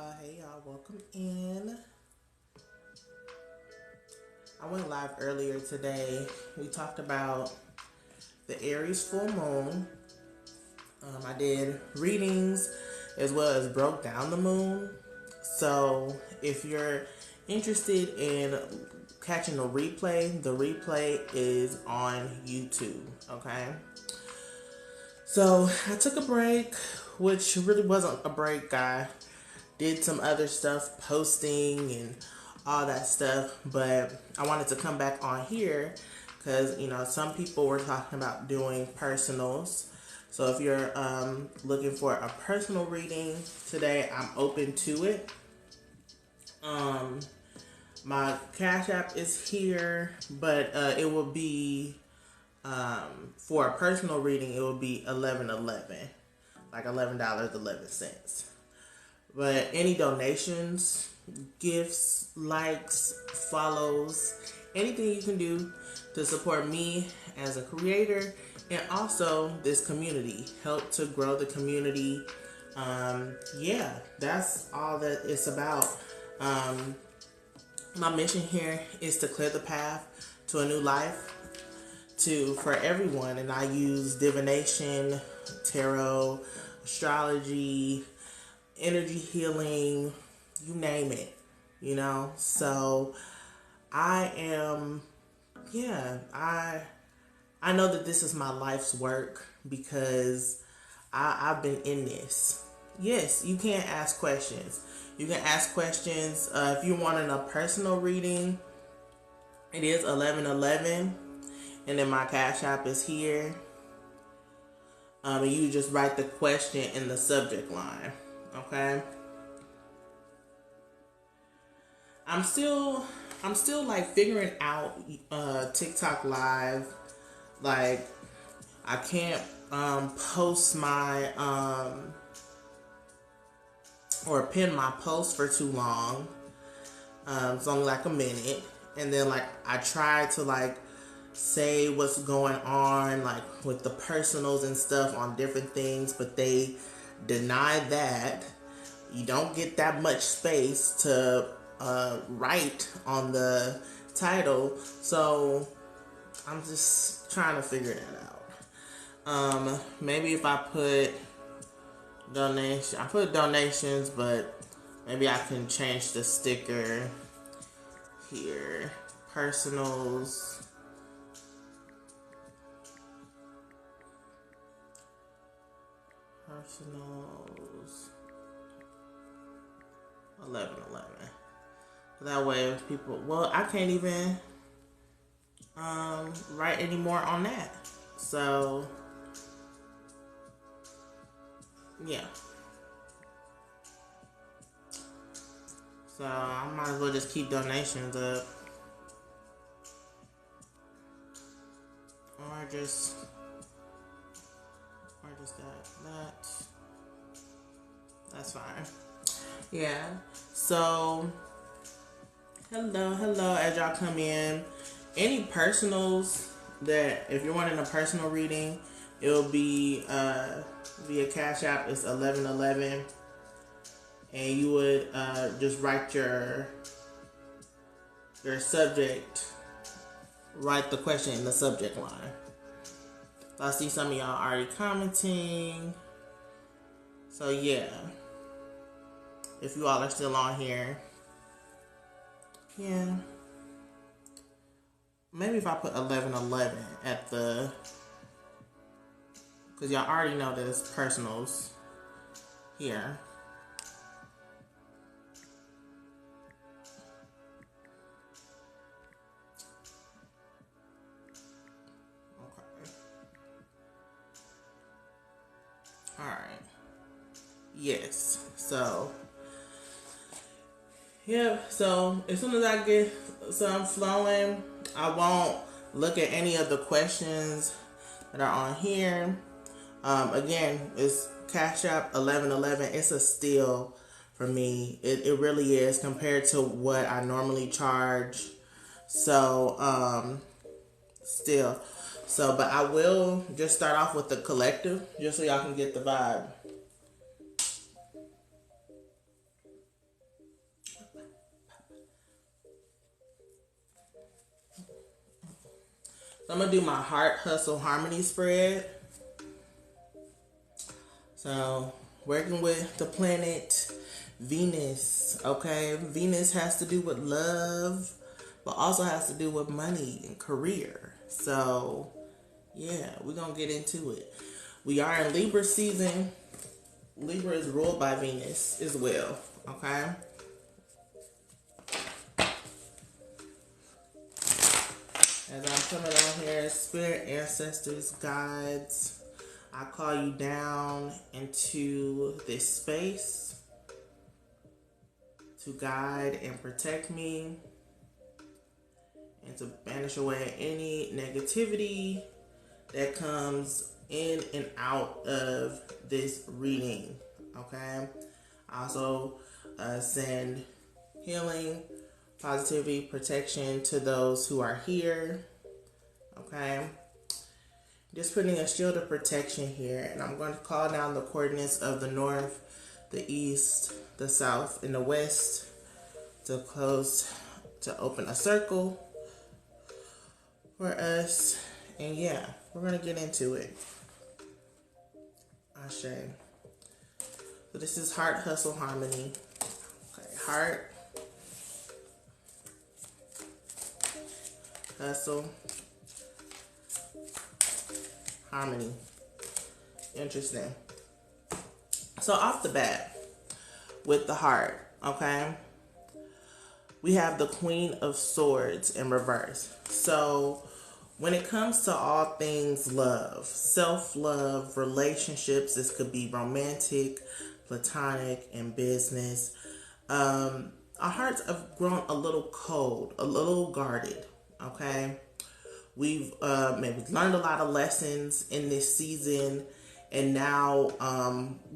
Hey y'all, welcome in. I went live earlier today. We talked about the Aries full moon. I did readings as well as broke down the moon. So if you're interested in catching the replay is on YouTube. Okay. So I took a break, which really wasn't a break. I did some other stuff, posting and all that stuff, but I wanted to come back on here because some people were talking about doing personals. So if you're looking for a personal reading today, I'm open to it. My Cash App is here, but it will be for a personal reading. It will be $11.11, like $11.11. But any donations, gifts, likes, follows, anything you can do to support me as a creator and also this community, help to grow the community. Yeah, that's all that it's about. My mission here is to clear the path to a new life for everyone, and I use divination, tarot, astrology, energy healing, you name it, So I am, I know that this is my life's work because I've been in this. Yes, you can ask questions. You can ask questions. If you wanted a personal reading, it is 11:11, and then my Cash App is here. And you just write the question in the subject line. Okay. I'm still like figuring out TikTok live. Like I can't post my or pin my post for too long. It's only like a minute, and then like I try to like say what's going on like with the personals and stuff on different things, but they deny that. You don't get that much space to write on the title, so I'm just trying to figure that out. Maybe if I put donations, but maybe I can change the sticker here. Personals. Personals. 11:11. That way, if people, I can't even write anymore on that. So, yeah. So I might as well just keep donations up, or just that. That's fine. Yeah. So, hello. As y'all come in, any personals that if you're wanting a personal reading, it'll be via Cash App. It's 11:11, and you would just write your subject. Write the question in the subject line. I see some of y'all already commenting. So yeah, if you all are still on here, yeah. Maybe if I put 11:11 at the, because y'all already know there's personals here. All right. Yes. So, yeah. So as soon as I get some flowing, I won't look at any of the questions that are on here. Again, it's Cash App 11:11. It's a steal for me. It really is compared to what I normally charge. So, still. So, but I will just start off with the collective, just so y'all can get the vibe. So I'm going to do my Heart Hustle Harmony spread. So working with the planet Venus, okay? Venus has to do with love, but also has to do with money and career. So yeah, we're going to get into it. We are in Libra season. Libra is ruled by Venus as well, okay? As I'm coming on here, spirit, ancestors, guides, I call you down into this space to guide and protect me and to banish away any negativity that comes in and out of this reading, okay? I also send healing, positivity, protection to those who are here, okay? Just putting a shield of protection here, and I'm going to call down the coordinates of the north, the east, the south, and the west to open a circle for us. And yeah, we're going to get into it. Ashe. So this is Heart Hustle Harmony. Okay, Heart, Hustle, Harmony. Interesting. So off the bat, with the heart, okay, we have the Queen of Swords in reverse. So when it comes to all things love, self-love, relationships, this could be romantic, platonic, and business. Our hearts have grown a little cold, a little guarded, okay? We've maybe learned a lot of lessons in this season, and now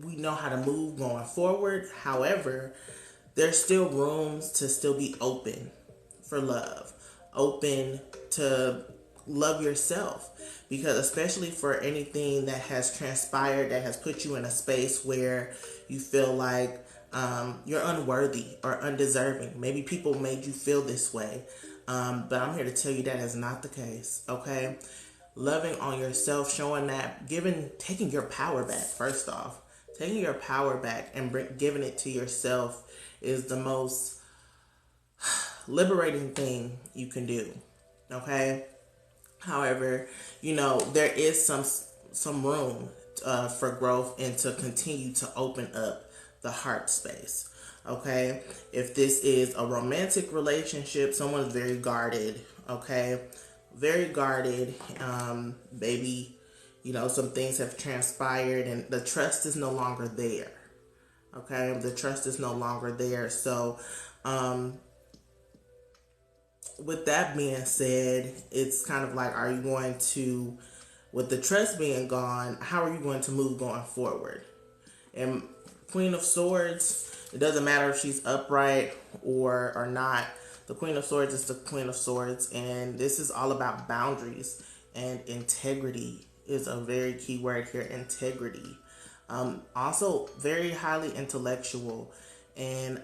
we know how to move going forward. However, there's still rooms to still be open for love, open to love yourself, because especially for anything that has transpired that has put you in a space where you feel like you're unworthy or undeserving. Maybe people made you feel this way, but I'm here to tell you that is not the case, okay? Loving on yourself, showing that, taking your power back, first off. Taking your power back and giving it to yourself is the most liberating thing you can do, okay? However, there is some room for growth and to continue to open up the heart space, okay? If this is a romantic relationship, someone's very guarded, okay? Very guarded, maybe, some things have transpired and the trust is no longer there, okay? The trust is no longer there. So, with that being said, it's kind of like, with the trust being gone, how are you going to move going forward? And Queen of Swords, it doesn't matter if she's upright or not. The Queen of Swords is the Queen of Swords, and this is all about boundaries, and integrity is a very key word here, integrity. Also very highly intellectual and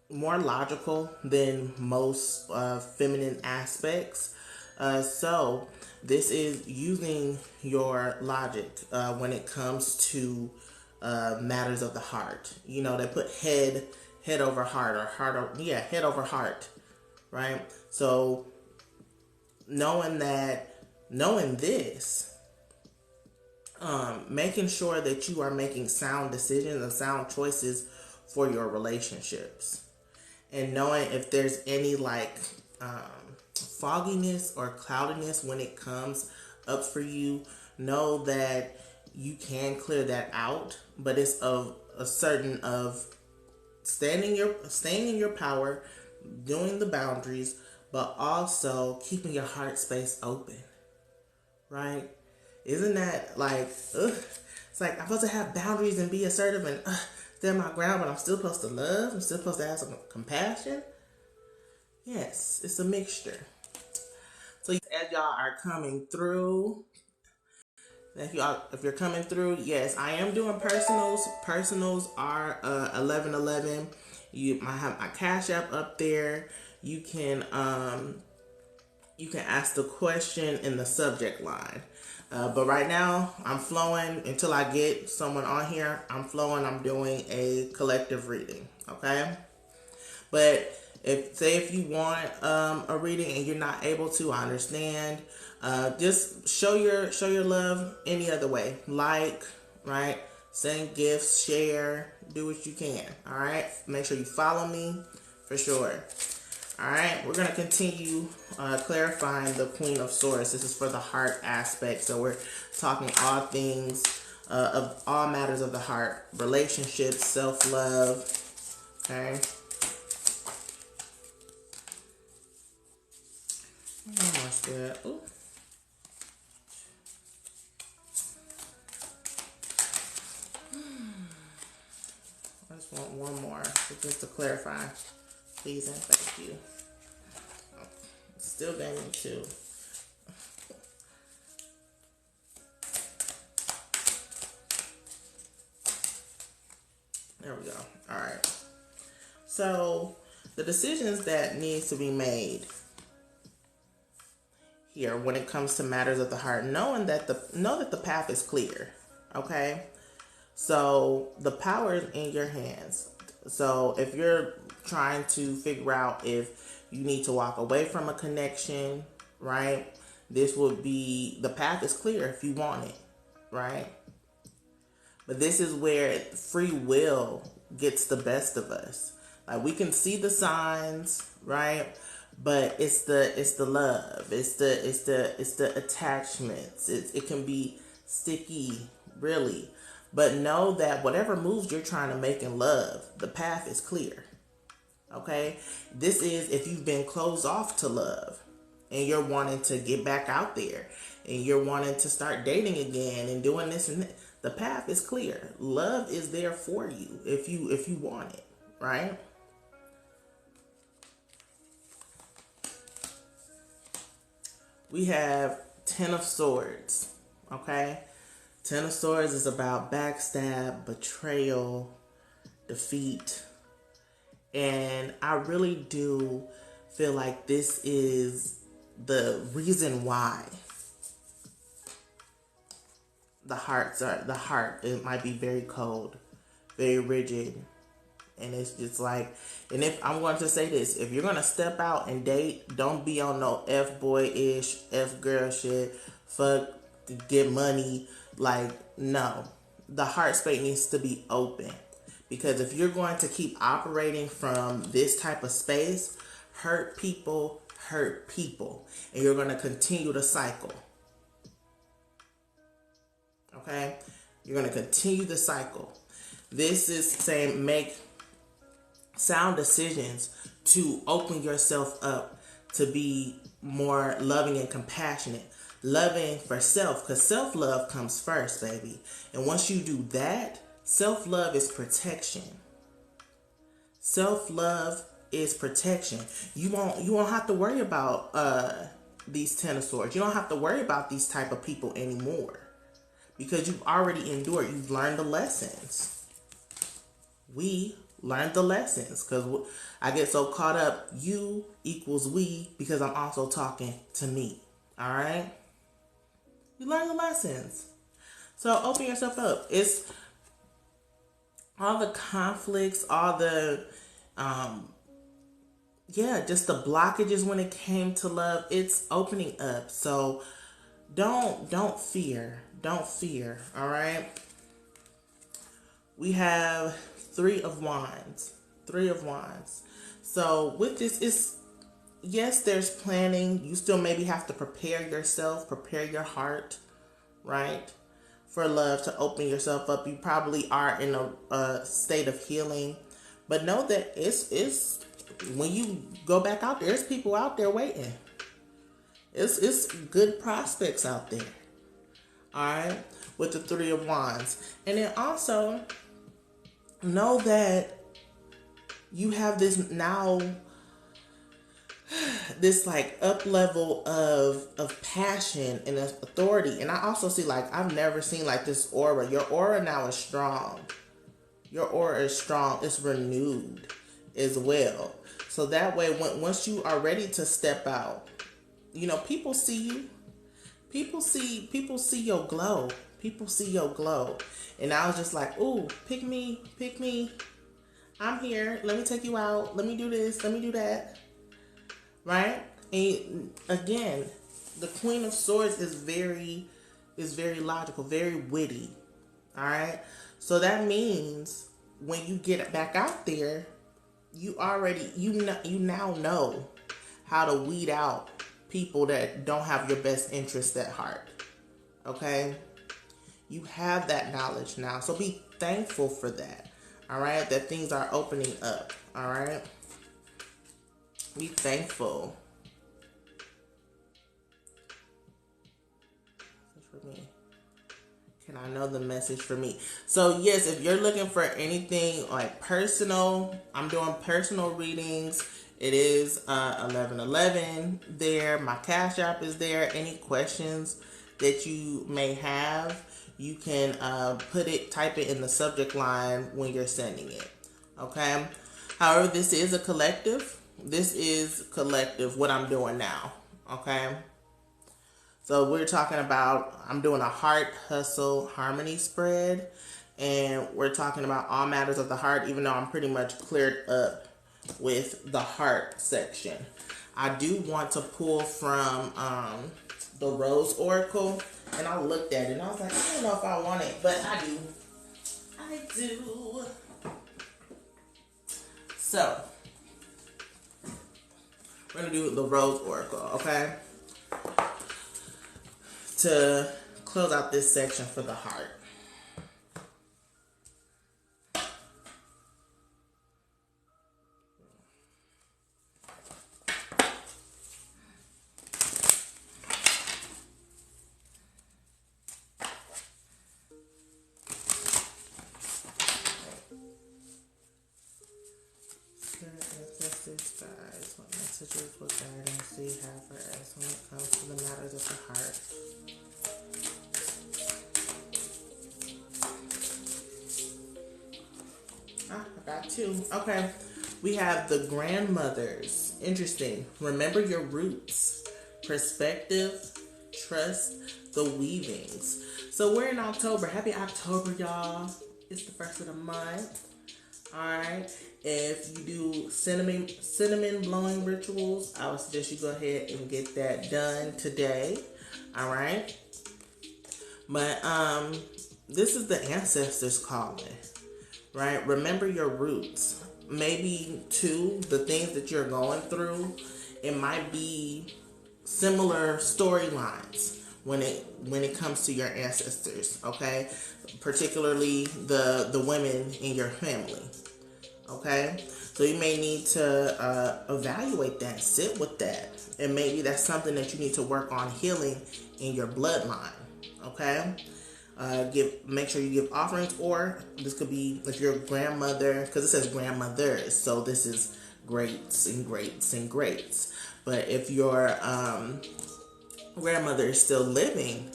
more logical than most feminine aspects. So this is using your logic when it comes to matters of the heart. They put head over heart, or head over heart, right? So knowing this, making sure that you are making sound decisions and sound choices for your relationships, and knowing if there's any fogginess or cloudiness when it comes up for you, know that you can clear that out, but it's of a certain of staying in your power, doing the boundaries, but also keeping your heart space open, right? Isn't that like, it's like I'm supposed to have boundaries and be assertive and stand my ground, but I'm still supposed to love, I'm still supposed to have some compassion? Yes, it's a mixture. So as y'all are coming through, if you're coming through, yes, I am doing personals. Personals are 1111. I have my Cash App up there. You can you can ask the question in the subject line. But right now, I'm flowing until I get someone on here. I'm flowing. I'm doing a collective reading. Okay. But if you want a reading and you're not able to, I understand. Just show your love any other way. Like, right? Send gifts, share, do what you can. All right. Make sure you follow me for sure. All right, we're going to continue clarifying the Queen of Swords. This is for the heart aspect. So we're talking all things of all matters of the heart, relationships, self-love. Okay. What's that? Ooh. I just want one more just to clarify. Please and thank you. Still gave me two. There we go. All right. So the decisions that needs to be made here when it comes to matters of the heart, know that the path is clear. Okay. So the power is in your hands. So if you're trying to figure out if you need to walk away from a connection, right? This would be, the path is clear if you want it, right? But this is where free will gets the best of us. Like, we can see the signs, right? But it's the love, it's the attachments. It can be sticky, really. But know that whatever moves you're trying to make in love, the path is clear. Okay? This is if you've been closed off to love and you're wanting to get back out there and you're wanting to start dating again and doing this and that, the path is clear. Love is there for you if you want it, right? We have Ten of Swords, okay? Ten of Swords is about backstab, betrayal, defeat. And I really do feel like this is the reason why the heart, it might be very cold, very rigid. And it's just like, and if I'm going to say this, if you're going to step out and date, don't be on no F-boy-ish, F-girl shit, fuck, get money. Like, no. The heart space needs to be open. Because if you're going to keep operating from this type of space, hurt people. And you're going to continue the cycle. Okay? You're going to continue the cycle. This is saying make sound decisions to open yourself up to be more loving and compassionate. Loving for self, because self-love comes first, baby. And once you do that, self-love is protection. Self-love is protection. You won't have to worry about these Ten of Swords. You don't have to worry about these type of people anymore. Because you've already endured. You've learned the lessons. We learned the lessons. Because I get so caught up, you equals we, because I'm also talking to me. Alright? You learn the lessons. So open yourself up. It's all the conflicts, all the, just the blockages when it came to love. It's opening up. So don't fear. Don't fear. All right. We have Three of Wands. Three of Wands. So with this, yes, there's planning. You still maybe have to prepare yourself, prepare your heart, right? For love, to open yourself up. You probably are in a state of healing. But know that it's when you go back out there, there's people out there waiting. It's good prospects out there. Alright? With the Three of Wands. And then also know that you have this now, this like up level of passion and authority. And I also see, like, I've never seen like this aura. Your aura now is strong. Your aura is strong. It's renewed as well. So that way, once you are ready to step out people see you. People see your glow. People see your glow. And I was just like, ooh, pick me, pick me. I'm here. Let me take you out. Let me do this. Let me do that. Right? And again, the Queen of Swords is very logical, very witty. All right? So that means when you get back out there, you now know how to weed out people that don't have your best interest at heart. Okay? You have that knowledge now. So be thankful for that. All right? That things are opening up. All right? Be thankful. For me. Can I know the message for me? So yes, if you're looking for anything like personal, I'm doing personal readings. It is 11/11 there. My Cash App is there. Any questions that you may have, you can type it in the subject line when you're sending it. Okay. However, this is a collective. This is collective, what I'm doing now. Okay. So we're talking about, I'm doing a heart, hustle, harmony spread. And we're talking about all matters of the heart, even though I'm pretty much cleared up with the heart section. I do want to pull from the Rose Oracle. And I looked at it and I was like, I don't know if I want it, but I do. I do. So, we're going to do the Rose Oracle, okay? To close out this section for the heart. Guys, what messages will guidance do you have for us when it comes to the matters of the heart? I got two. Okay. We have the grandmothers. Interesting. Remember your roots. Perspective. Trust the weavings. So we're in October. Happy October, y'all. It's the first of the month. Alright. If you do cinnamon blowing rituals, I would suggest you go ahead and get that done today. Alright. But this is the ancestors calling. Right? Remember your roots. Maybe too, the things that you're going through, it might be similar storylines when it comes to your ancestors, okay? Particularly the women in your family. Okay? So you may need to evaluate that, sit with that. And maybe that's something that you need to work on healing in your bloodline. Okay? Make sure you give offerings, or this could be if your grandmother, because it says grandmothers, so this is greats and greats and greats. But if your grandmother is still living,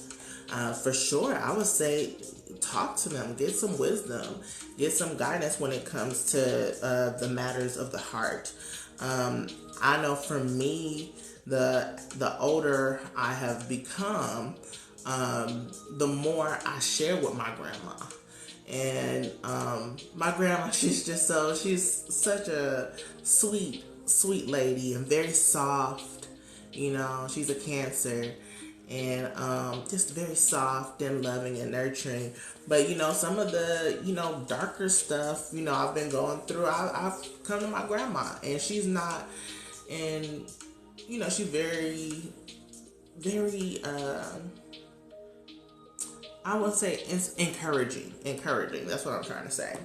for sure, I would say talk to them, get some wisdom, get some guidance when it comes to the matters of the heart. I know for me, the older I have become, the more I share with my grandma. And my grandma, she's such a sweet lady and very soft. You know, she's a Cancer. And just very soft and loving and nurturing. But, some of the, darker stuff, I've been going through, I've come to my grandma. And she's not, and, she's very, very, I would say it's encouraging. That's what I'm trying to say.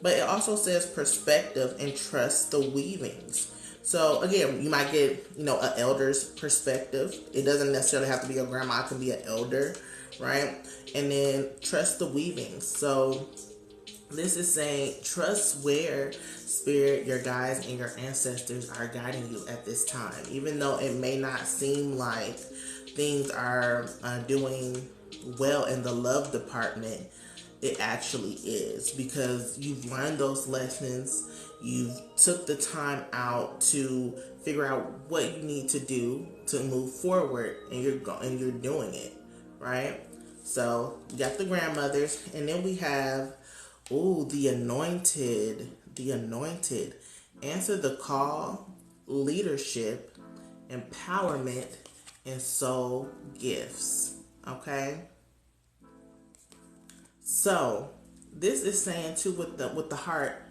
But it also says perspective and trust the weavings. So again, you might get, an elder's perspective. It doesn't necessarily have to be a grandma. It can be an elder, right? And then trust the weavings. So this is saying trust where spirit, your guides, and your ancestors are guiding you at this time. Even though it may not seem like things are doing well in the love department, it actually is, because you've learned those lessons. You've took the time out to figure out what you need to do to move forward, and you're doing it, right? So you got the grandmothers, and then we have, the anointed. The anointed. Answer the call, leadership, empowerment, and soul gifts. Okay? So this is saying too with the heart,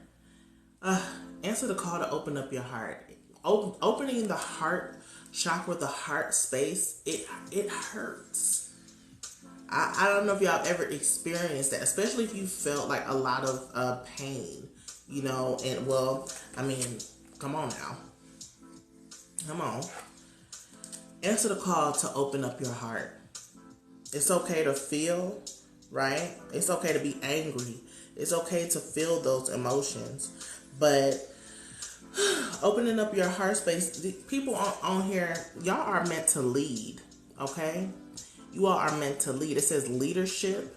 answer the call to open up your heart. Opening the heart chakra, the heart space, it hurts. I don't know if y'all have ever experienced that, especially if you felt like a lot of pain, and well, I mean, come on now. Come on. Answer the call to open up your heart. It's okay to feel, right? It's okay to be angry. It's okay to feel those emotions. But opening up your heart space, the people on here, y'all are meant to lead, okay? You all are meant to lead. It says leadership,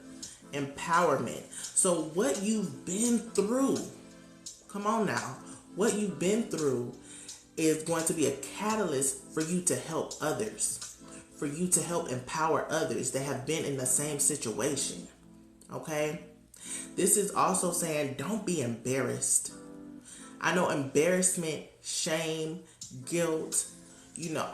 empowerment. So what you've been through, come on now, what you've been through is going to be a catalyst for you to help others, for you to help empower others that have been in the same situation, okay? This is also saying don't be embarrassed. I know embarrassment, shame, guilt,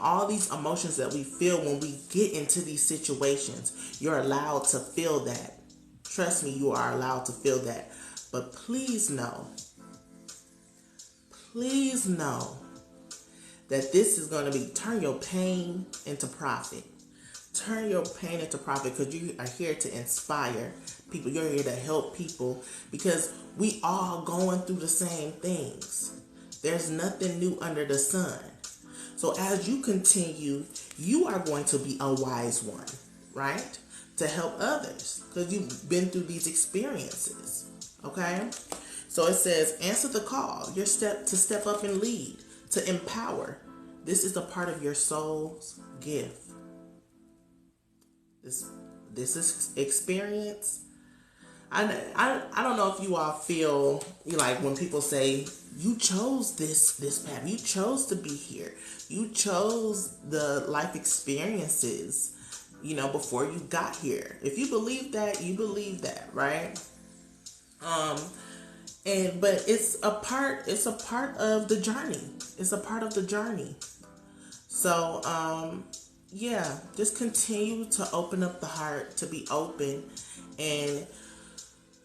all these emotions that we feel when we get into these situations, you're allowed to feel that. Trust me, you are allowed to feel that. But please know that this is going to be, turn your pain into profit. Turn your pain into profit, because you are here to inspire people. You're here to help people, because we all going through the same things. There's nothing new under the sun. So as you continue, you are going to be a wise one, right? To help others, because you've been through these experiences, okay? So it says, answer the call, your step up and lead, to empower. This is a part of your soul's gift. This is experience. I don't know if you all feel like when people say, you chose this path, you chose to be here, you chose the life experiences, before you got here. If you believe that, you believe that, right? But it's a part of the journey. It's a part of the journey. So, just continue to open up the heart, to be open, and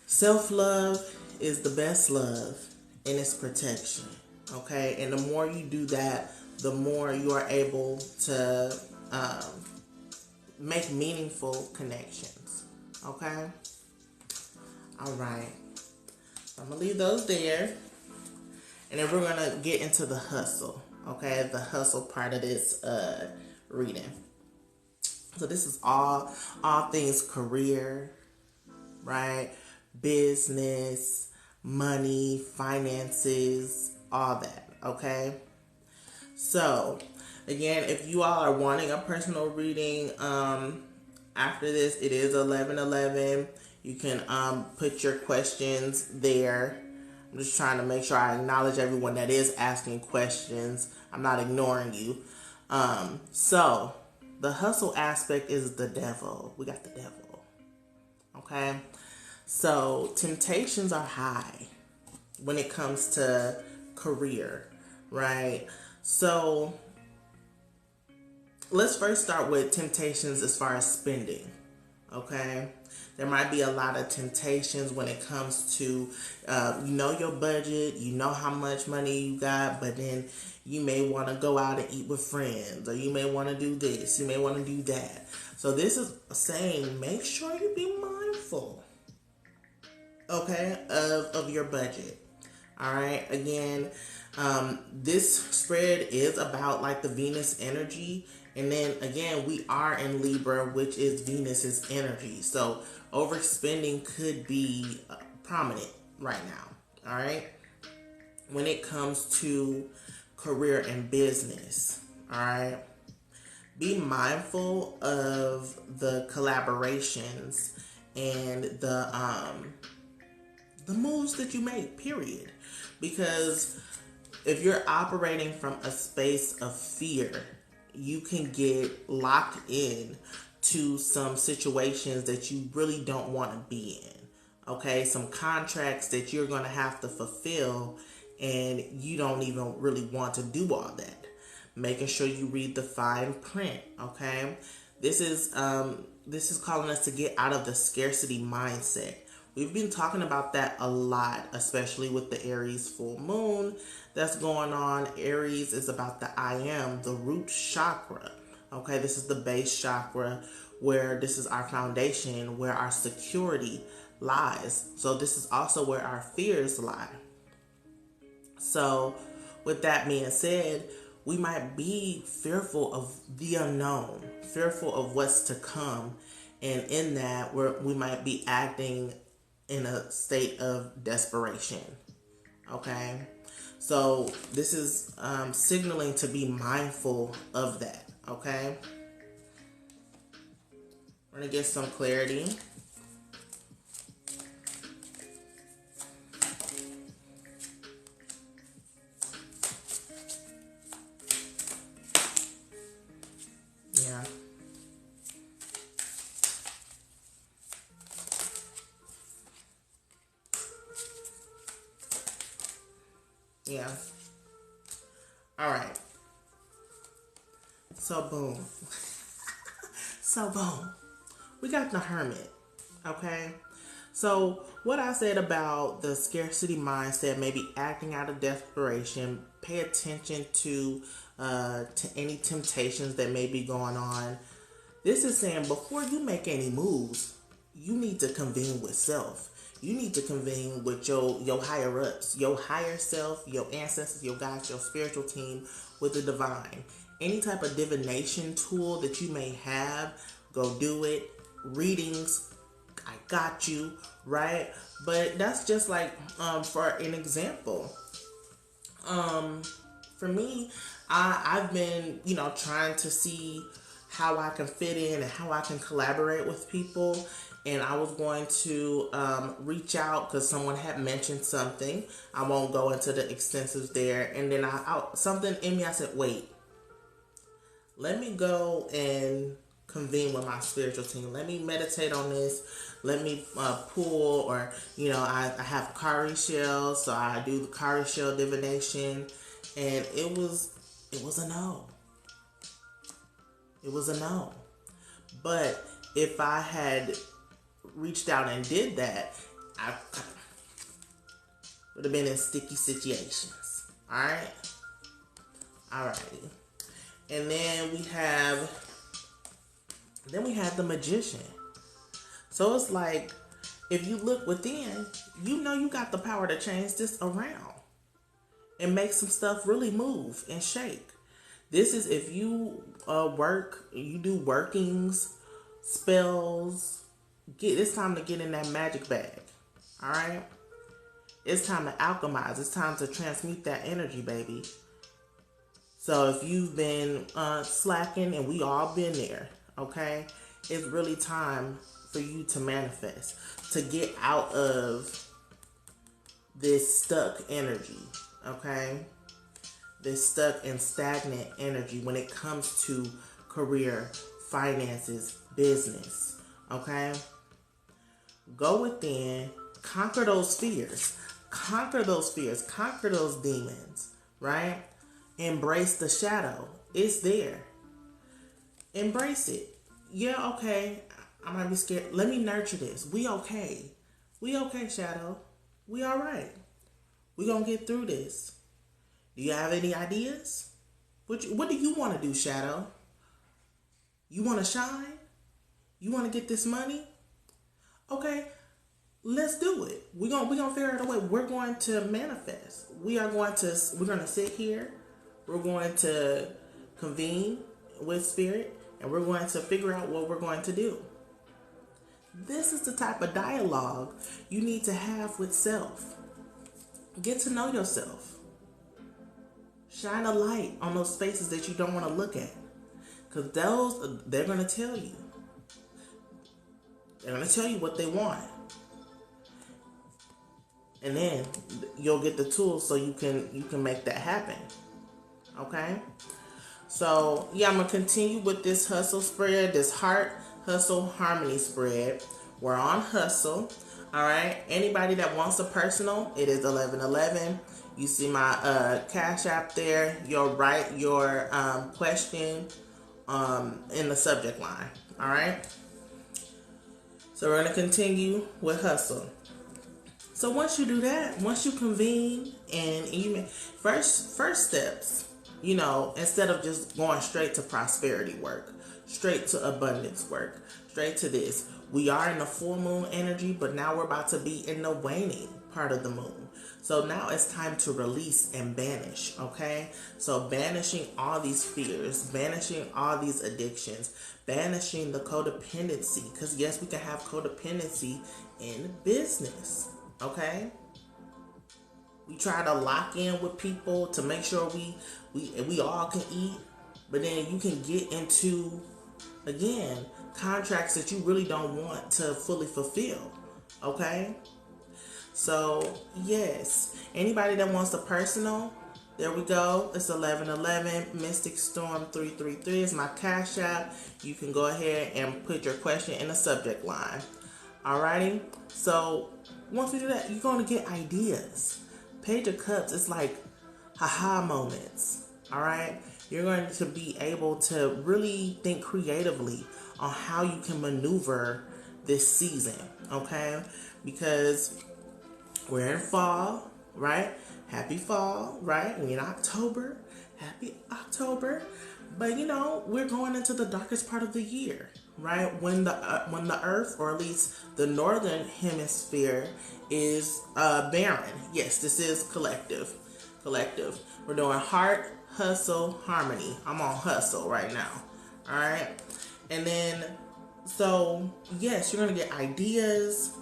self-love is the best love, and it's protection, okay? And the more you do that, the more you are able to make meaningful connections, okay? All right. So I'm going to leave those there, and then we're going to get into the hustle, okay? The hustle part of this reading. So this is all things career, right? Business, money, finances, all that, okay? So, again, if you all are wanting a personal reading, after this, it is 11:11. You can put your questions there. I'm just trying to make sure I acknowledge everyone that is asking questions. I'm not ignoring you. So, the hustle aspect is the devil. We got the devil, okay? So temptations are high when it comes to career, right? So let's first start with temptations as far as spending, okay? There might be a lot of temptations when it comes to, your budget, how much money you got, but then you may want to go out and eat with friends, or you may want to do this, you may want to do that. So this is saying, make sure you be mindful, okay, of your budget. All right. Again, this spread is about like the Venus energy. And then again, we are in Libra, which is Venus's energy. So overspending could be prominent right now. All right. When it comes to career and business. All right. Be mindful of the collaborations and the the moves that you make, period. Because if you're operating from a space of fear, you can get locked in to some situations that you really don't want to be in. Okay, some contracts that you're going to have to fulfill, and you don't even really want to do all that. Making sure you read the fine print. Okay, this is calling us to get out of the scarcity mindset. We've been talking about that a lot, especially with the Aries full moon that's going on. Aries is about the I am, the root chakra. Okay, this is the base chakra, where this is our foundation, where our security lies. So this is also where our fears lie. So with that being said, we might be fearful of the unknown, fearful of what's to come. And in that, we might be acting in a state of desperation. Okay? So this is signaling to be mindful of that. Okay? We're going to get some clarity. Yeah. Yeah. All right. So boom. So boom. We got the Hermit. Okay. So what I said about the scarcity mindset, maybe acting out of desperation, pay attention to any temptations that may be going on. This is saying before you make any moves, you need to convene with self. You need to convene with your higher ups, your higher self, your ancestors, your guides, your spiritual team, with the divine. Any type of divination tool that you may have, go do it. Readings, I got you, right? But that's just like for an example. For me, I've been, trying to see how I can fit in and how I can collaborate with people. And I was going to reach out because someone had mentioned something. I won't go into the extensives there. And then something in me, I said, wait, let me go and convene with my spiritual team. Let me meditate on this. Let me pull, or I have Kari shells, so I do the Kari shell divination, and it was a no. It was a no. But if I had reached out and did that, I would have been in sticky situations. Alrighty. And then we have the Magician. So it's like, if you look within, you got the power to change this around and make some stuff really move and shake. This is if you you do workings, spells. It's time to get in that magic bag. All right? It's time to alchemize. It's time to transmute that energy, baby. So if you've been slacking, and we all been there, okay? It's really time for you to manifest, to get out of this stuck energy, okay? This stuck and stagnant energy when it comes to career, finances, business, okay? Go within, conquer those fears, conquer those demons, right? Embrace the shadow. It's there. Embrace it. Yeah, okay. I might be scared. Let me nurture this. We okay. We okay, shadow. We all right. We gonna get through this. Do you have any ideas? What do you want to do, shadow? You want to shine? You want to get this money? Okay, let's do it. We're gonna figure out a way. We're going to manifest. We're going to sit here. We're going to convene with spirit, and we're going to figure out what we're going to do. This is the type of dialogue you need to have with self. Get to know yourself. Shine a light on those spaces that you don't want to look at. Because they're going to tell you. They're going to tell you what they want. and then you'll get the tools so you can make that happen. Okay. So yeah, I'm gonna continue with this hustle spread, this heart hustle harmony spread. We're on hustle. All right. Anybody that wants a personal, it is 1111. You see my Cash App there. You'll write your question in the subject line. All right. So we're gonna continue with hustle. So once you do that, once you convene and you make first steps, instead of just going straight to prosperity work, straight to abundance work, straight to this. We are in the full moon energy, but now we're about to be in the waning part of the moon. So now it's time to release and banish, okay? So banishing all these fears, banishing all these addictions, banishing the codependency, because yes, we can have codependency in business, okay? We try to lock in with people to make sure we all can eat, but then you can get into, again, contracts that you really don't want to fully fulfill, okay? So yes, anybody that wants a personal, there we go. It's 1111. Mystic Storm 333 is my Cash App. You can go ahead and put your question in the subject line. Alrighty. So once we do that, you're going to get ideas. Page of Cups is like haha moments. All right. You're going to be able to really think creatively on how you can maneuver this season. Okay. Because we're in fall, right? Happy fall, right? We're in October. Happy October. But we're going into the darkest part of the year, right? When the Earth, or at least the northern hemisphere, is barren. Yes, this is collective. We're doing heart, hustle, harmony. I'm on hustle right now. All right, and then so yes, you're gonna get ideas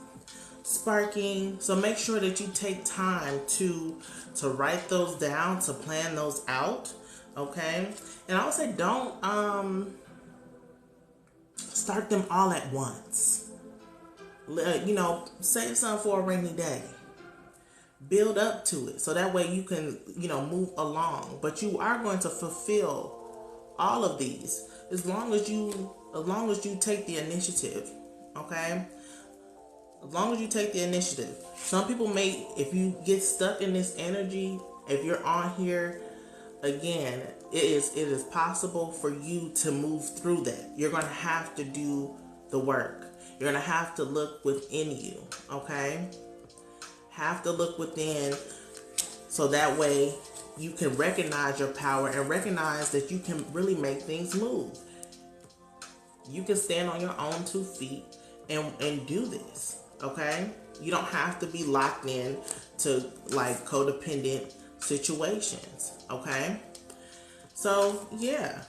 sparking. So make sure that you take time to write those down, to plan those out. Okay, and I would say don't start them all at once. Save some for a rainy day. Build up to it so that way you can move along. But you are going to fulfill all of these as long as you take the initiative. Okay. As long as you take the initiative. Some people if you get stuck in this energy, if you're on here, again, it is possible for you to move through that. You're going to have to do the work. You're going to have to look within you, okay? Have to look within so that way you can recognize your power and recognize that you can really make things move. You can stand on your own 2 feet and do this, okay? You don't have to be locked in to like codependent situations, okay? So yeah,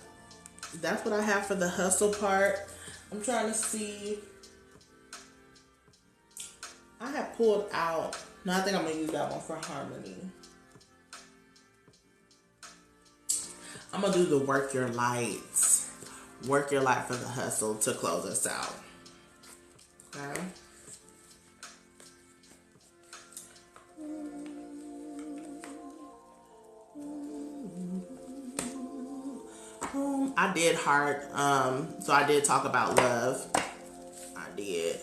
that's what I have for the hustle part. I'm trying to see. I have pulled out. No, I think I'm gonna use that one for harmony. I'm gonna do the work your lights. Work your light for the hustle to close us out. Okay. I did heart, so I did talk about love. I did.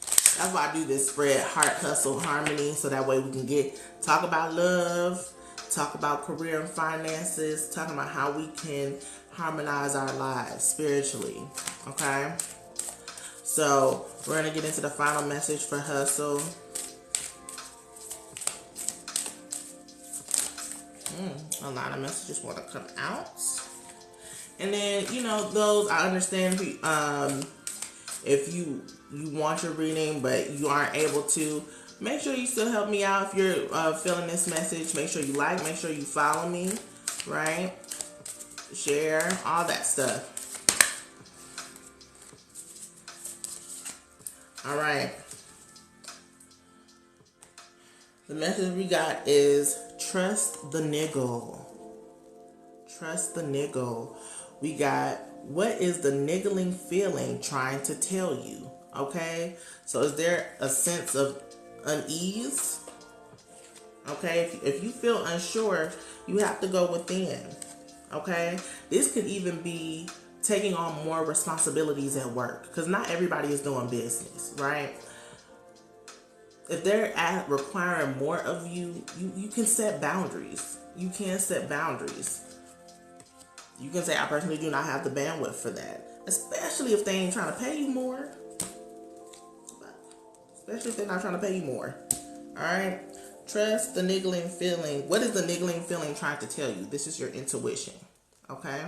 That's why I do this spread, heart, hustle, harmony, so that way we can talk about love, talk about career and finances, talking about how we can harmonize our lives spiritually, okay? So we're going to get into the final message for hustle. A lot of messages want to come out. And then, those, I understand if you want your reading, but you aren't able to, make sure you still help me out if you're feeling this message. Make sure you make sure you follow me, right? Share, all that stuff. All right. The message we got is trust the niggle. Trust the niggle. We got, what is the niggling feeling trying to tell you? Okay? So is there a sense of unease? Okay, if you feel unsure, you have to go within. Okay, this could even be taking on more responsibilities at work because not everybody is doing business, right? If they're requiring more of you, you can set boundaries. You can set boundaries. You can say, I personally do not have the bandwidth for that, especially if they ain't trying to pay you more. Especially if they're not trying to pay you more. All right. Trust the niggling feeling. What is the niggling feeling trying to tell you? This is your intuition. Okay.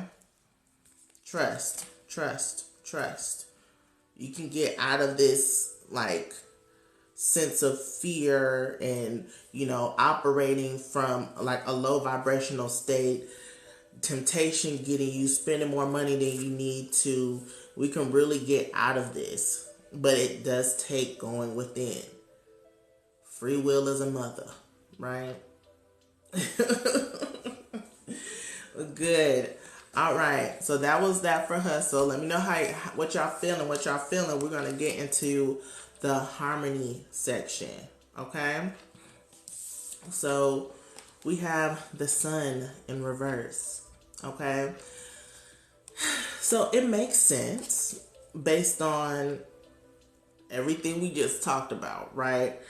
Trust, trust, trust. You can get out of this like sense of fear and, operating from like a low vibrational state, temptation getting you spending more money than you need to. We can really get out of this, but it does take going within. Free will is a mother, right? Good. All right. So that was that for hustle. Let me know what y'all feeling. We're gonna get into the harmony section. Okay. So we have the sun in reverse. Okay. So it makes sense based on everything we just talked about, right?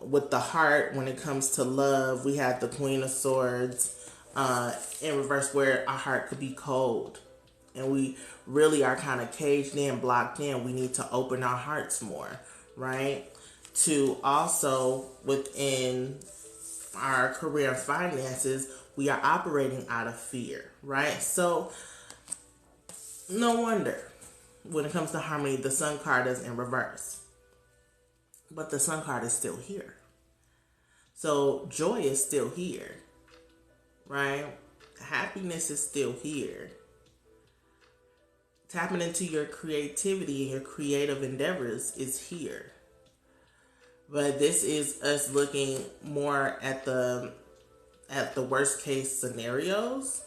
With the heart, when it comes to love, we have the Queen of Swords in reverse, where our heart could be cold. And we really are kind of caged in, blocked in. We need to open our hearts more, right? To also, within our career and finances, we are operating out of fear, right? So, no wonder when it comes to harmony, the sun card is in reverse. But the sun card is still here. So joy is still here, right? Happiness is still here. Tapping into your creativity and your creative endeavors is here. But this is us looking more at the worst case scenarios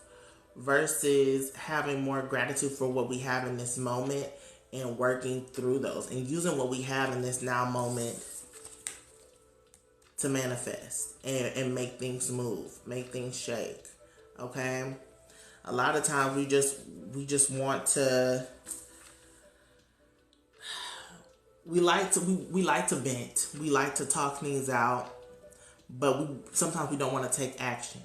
versus having more gratitude for what we have in this moment and working through those and using what we have in this now moment to manifest and make things move, make things shake. Okay? A lot of times we just want to we like to vent. We like to talk things out, but sometimes we don't want to take action.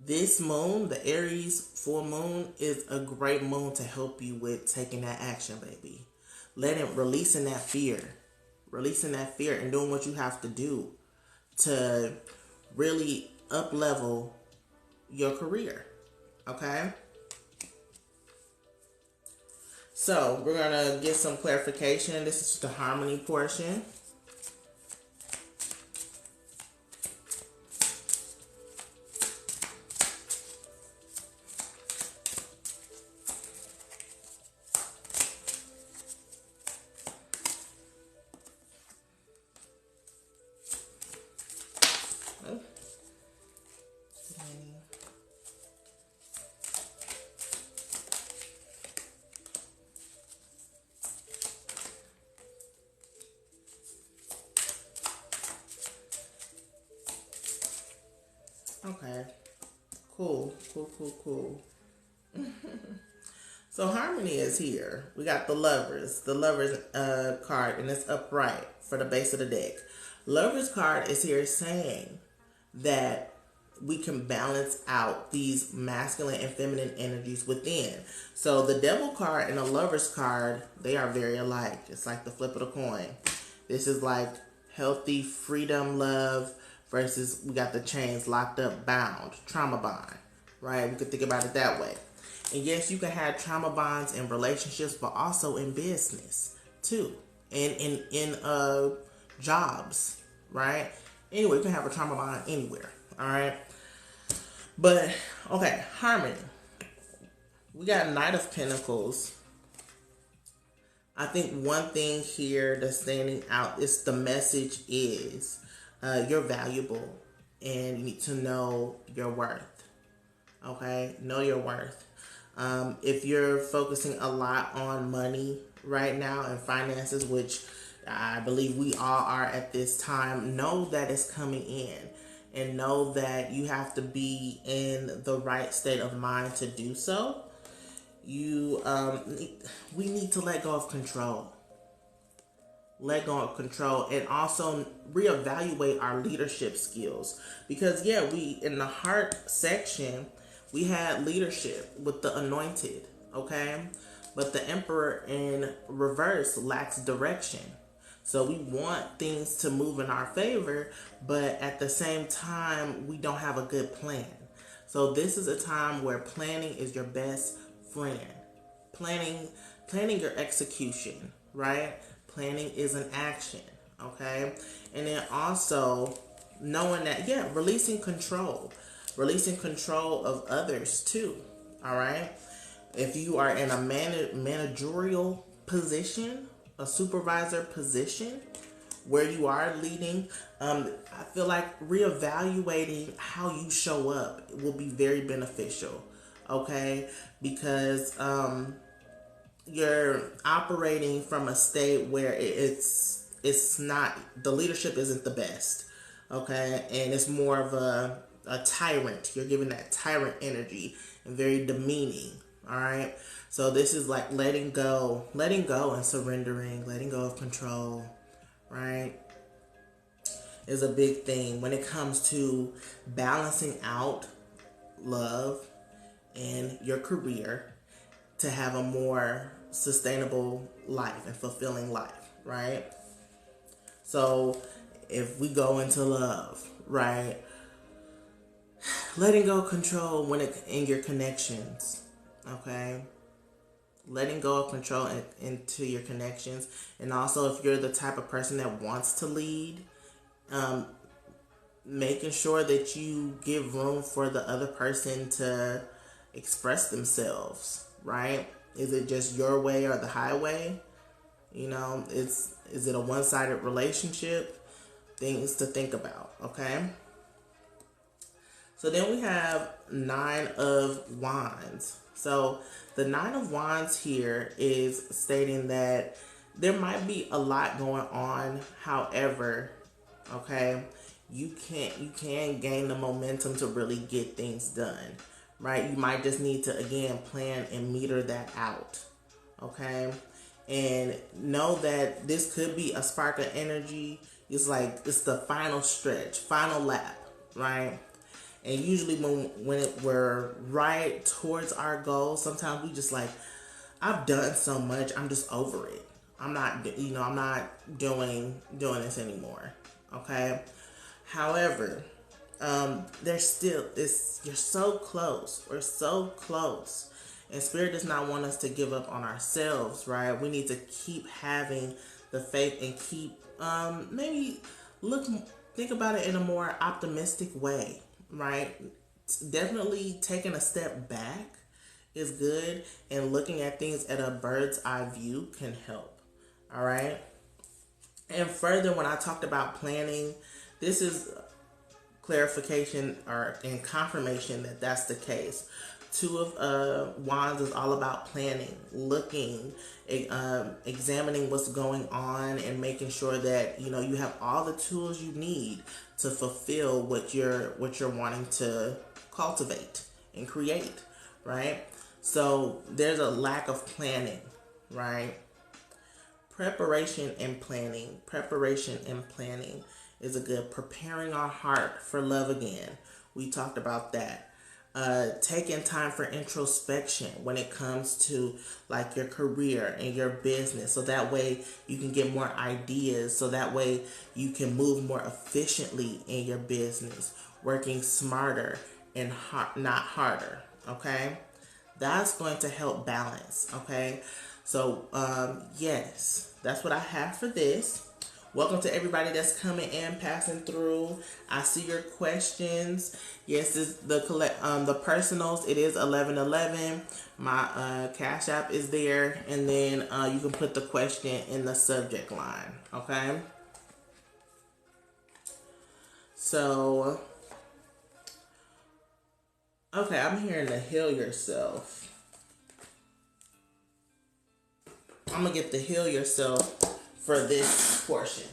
This moon, the Aries full moon, is a great moon to help you with taking that action, baby. Releasing that fear and doing what you have to do to really up level your career. Okay? So we're gonna get some clarification. This is the harmony portion. Okay. Cool. So harmony is here. We got the lovers card, and it's upright for the base of the deck. Lovers card is here saying that we can balance out these masculine and feminine energies within. So the devil card and the lovers card, they are very alike. It's like the flip of the coin. This is like healthy freedom, love, versus we got the chains, locked up, bound, trauma bond, right? We could think about it that way. And yes, you can have trauma bonds in relationships, but also in business too, and in jobs, right? Anyway, you can have a trauma bond anywhere, all right? But okay, harmony. We got Knight of Pentacles. I think one thing here that's standing out is the message is you're valuable and you need to know your worth. Okay? Know your worth. If you're focusing a lot on money right now and finances, which I believe we all are at this time, know that it's coming in, and know that you have to be in the right state of mind to do so. We need to let go of control. Let go of control, and also reevaluate our leadership skills. Because yeah, we in the heart section, we had leadership with the anointed, okay? But the emperor in reverse lacks direction. So we want things to move in our favor, but at the same time, we don't have a good plan. So this is a time where planning is your best friend. Planning your execution, right? Planning is an action, okay? And then also knowing that, yeah, releasing control of others too, all right? If you are in a managerial position, a supervisor position where you are leading, I feel like reevaluating how you show up will be very beneficial, okay? Because you're operating from a state where it's not, the leadership isn't the best, okay? And it's more of a tyrant. You're giving that tyrant energy and very demeaning, all right? So this is like letting go and surrendering, letting go of control, right? Is a big thing when it comes to balancing out love and your career to have a more sustainable life and fulfilling life, right? So if we go into love, right? Letting go of control in your connections, okay? Letting go of control into your connections. And also if you're the type of person that wants to lead, making sure that you give room for the other person to express themselves, right? Is it just your way or the highway? You know, is it a one-sided relationship? Things to think about, okay? So then we have 9 of Wands. So the 9 of Wands here is stating that there might be a lot going on. However, okay, you can gain the momentum to really get things done, right? You might just need to, again, plan and meter that out, okay? And know that this could be a spark of energy. It's like it's the final stretch, final lap, right? And usually when we're right towards our goal, sometimes we just like, I've done so much, I'm just over it. I'm not doing this anymore, okay? However, there's still this, you're so close. We're so close. And Spirit does not want us to give up on ourselves, right? We need to keep having the faith and keep maybe think about it in a more optimistic way, right? Definitely taking a step back is good, and looking at things at a bird's eye view can help. All right. And further, when I talked about planning, this is clarification and confirmation that that's the case. 2 of Wands is all about planning, looking, examining what's going on, and making sure that you have all the tools you need to fulfill what you're wanting to cultivate and create, right? So there's a lack of planning, right? Preparation and planning is a good, preparing our heart for love again. We talked about that. Taking time for introspection when it comes to like your career and your business, so that way you can get more ideas, so that way you can move more efficiently in your business, working smarter and not harder, okay? That's going to help balance, okay? So, yes, that's what I have for this. Welcome to everybody that's coming in, passing through. I see your questions. Yes, it's the personals. It is 1111. My Cash App is there, and then you can put the question in the subject line. Okay. So, okay, I'm hearing to heal yourself. I'm gonna get the heal yourself for this portion.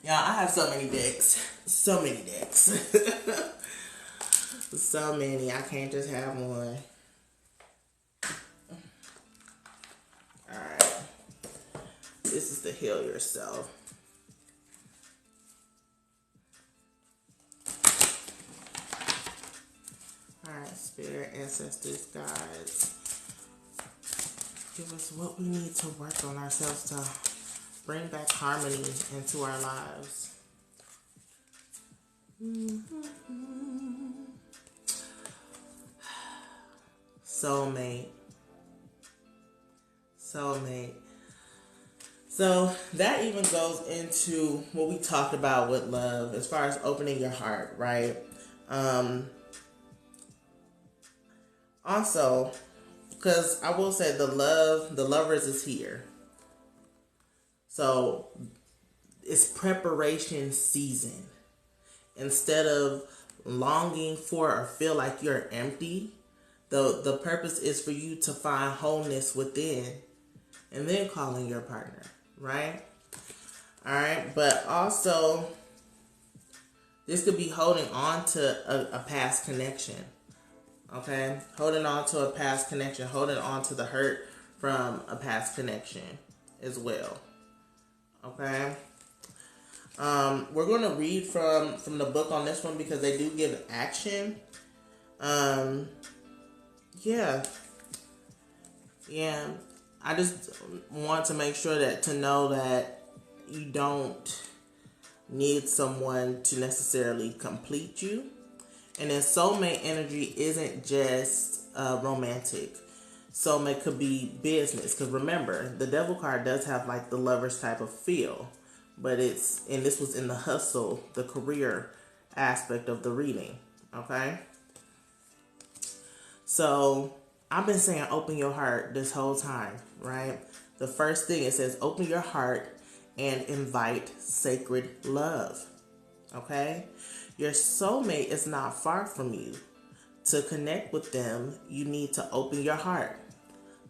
Y'all, I have so many decks. So many decks. So many. I can't just have one. Alright. This is the Heal Yourself. Alright, Spirit, Ancestors, Guides. Give us what we need to work on ourselves to bring back harmony into our lives. Soulmate. Soulmate. So that even goes into what we talked about with love as far as opening your heart, right? Also, because I will say the lovers is here. So it's preparation season. Instead of longing for or feel like you're empty, the purpose is for you to find wholeness within and then calling your partner, right? All right, but also this could be holding on to a past connection, okay? Holding on to a past connection, holding on to the hurt from a past connection as well, okay? We're going to read from the book on this one because they do give action. Yeah. I just want to make sure to know that you don't need someone to necessarily complete you. And then soulmate energy isn't just romantic. Soulmate could be business. Because remember, the Devil card does have like the Lovers type of feel. But this was in the hustle, the career aspect of the reading. Okay? So, I've been saying open your heart this whole time, right? The first thing it says open your heart and invite sacred love. Okay? Your soulmate is not far from you. To connect with them, you need to open your heart.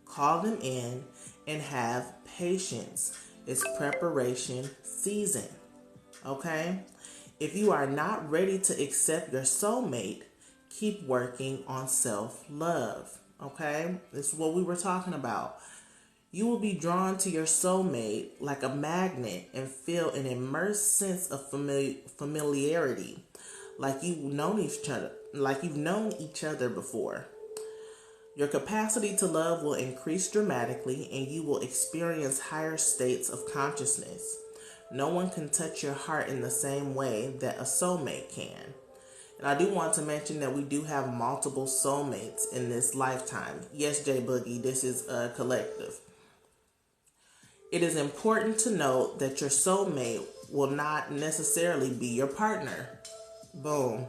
Call them in and have patience. It's preparation season. Okay? If you are not ready to accept your soulmate, keep working on self-love. Okay? This is what we were talking about. You will be drawn to your soulmate like a magnet and feel an immersed sense of familiarity, like you've known each other before. Your capacity to love will increase dramatically and you will experience higher states of consciousness. No one can touch your heart in the same way that a soulmate can. And I do want to mention that we do have multiple soulmates in this lifetime. Yes, J Boogie, this is a collective. It is important to note that your soulmate will not necessarily be your partner. Boom.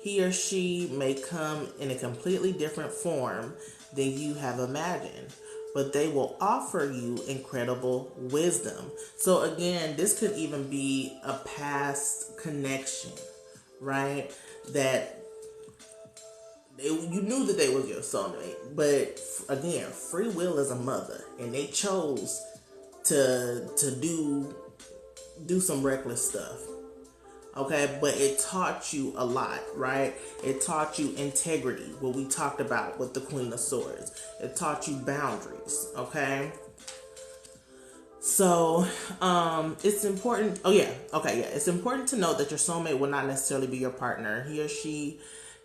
He or she may come in a completely different form than you have imagined, but they will offer you incredible wisdom. So again, this could even be a past connection, right? That you knew that they was your soulmate, but again, free will is a mother, and they chose to do some reckless stuff. Okay, but it taught you a lot, right? It taught you integrity, what we talked about with the Queen of Swords. It taught you boundaries, okay? So, it's important. It's important to note that your soulmate will not necessarily be your partner. He or she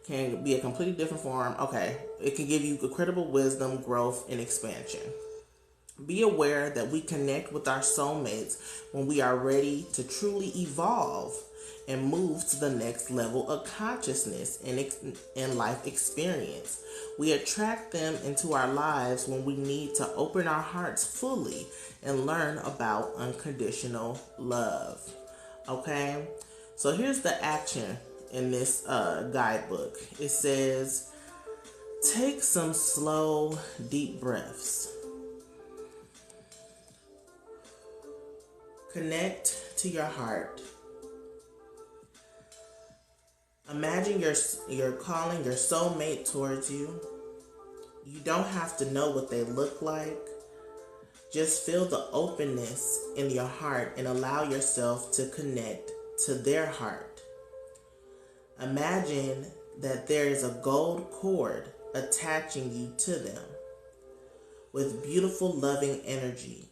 can be a completely different form. Okay, it can give you incredible wisdom, growth, and expansion. Be aware that we connect with our soulmates when we are ready to truly evolve and move to the next level of consciousness and life experience. We attract them into our lives when we need to open our hearts fully and learn about unconditional love. Okay? So here's the action in this guidebook. It says, take some slow, deep breaths. Connect to your heart. Imagine you're calling your soulmate towards you. You don't have to know what they look like. Just feel the openness in your heart and allow yourself to connect to their heart. Imagine that there is a gold cord attaching you to them with beautiful loving energy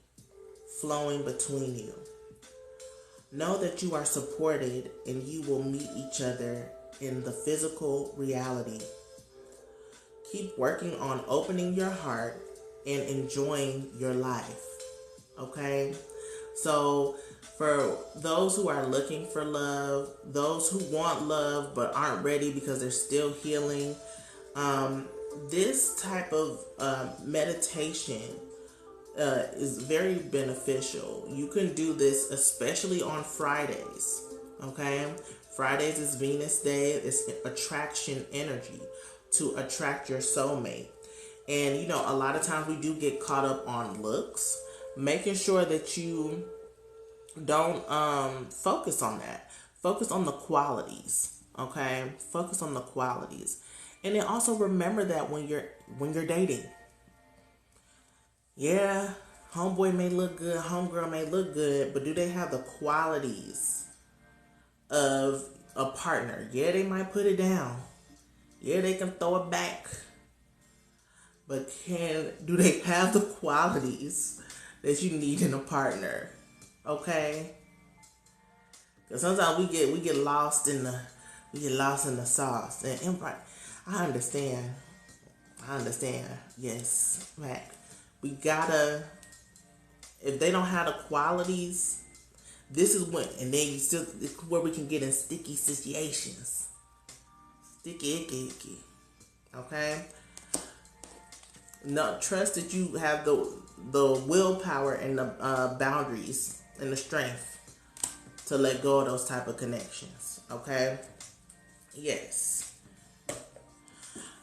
flowing between you. Know that you are supported and you will meet each other in the physical reality. Keep working on opening your heart and enjoying your life. Okay? So, for those who are looking for love, those who want love but aren't ready because they're still healing, this type of meditation is very beneficial. You can do this especially on Fridays. Okay? Fridays is Venus Day. It's attraction energy to attract your soulmate. And you know, a lot of times we do get caught up on looks. Making sure that you don't focus on that. Focus on the qualities. Okay? Focus on the qualities. And then also remember that when you're dating. Yeah, homeboy may look good, homegirl may look good, but do they have the qualities of a partner? Yeah, they might put it down. Yeah, they can throw it back. But do they have the qualities that you need in a partner? Okay? Because sometimes we get lost in the sauce. And I understand. Yes, Mac. We gotta, if they don't have the qualities, this is when, and then you still, where we can get in sticky situations. Sticky, icky. Okay? No, trust that you have the willpower and the boundaries and the strength to let go of those type of connections. Okay? Yes.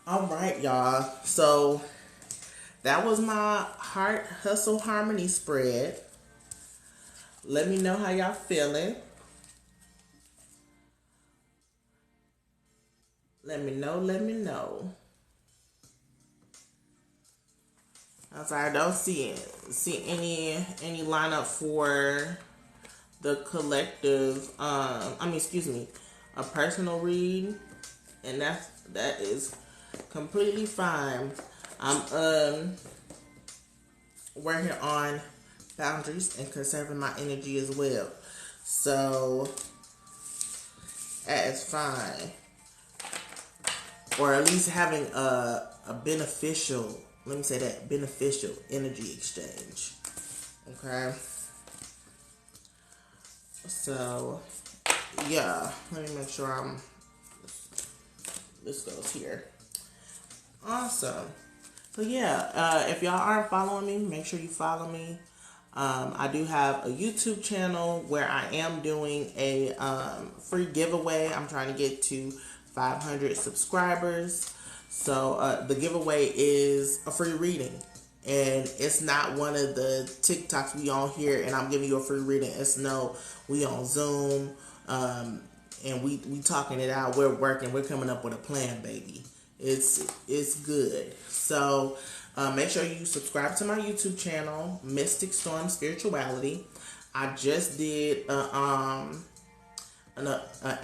All right, y'all. So that was my Heart Hustle Harmony spread. Let me know how y'all feeling. Let me know. I'm sorry, I don't see any lineup for the collective. A personal read, and that is completely fine. I'm working on boundaries and conserving my energy as well, so that is fine. Or at least having a beneficial. Let me say that, beneficial energy exchange. Okay. So, yeah. Let me make sure this goes here. Awesome. So, yeah. If y'all aren't following me, make sure you follow me. I do have a YouTube channel where I am doing a free giveaway. I'm trying to get to 500 subscribers. So the giveaway is a free reading, and it's not one of the TikToks we on here and I'm giving you a free reading. It's no, we on Zoom, and we talking it out. We're working. We're coming up with a plan, baby. It's good. So make sure you subscribe to my YouTube channel, Mystic Storm Spirituality. I just did an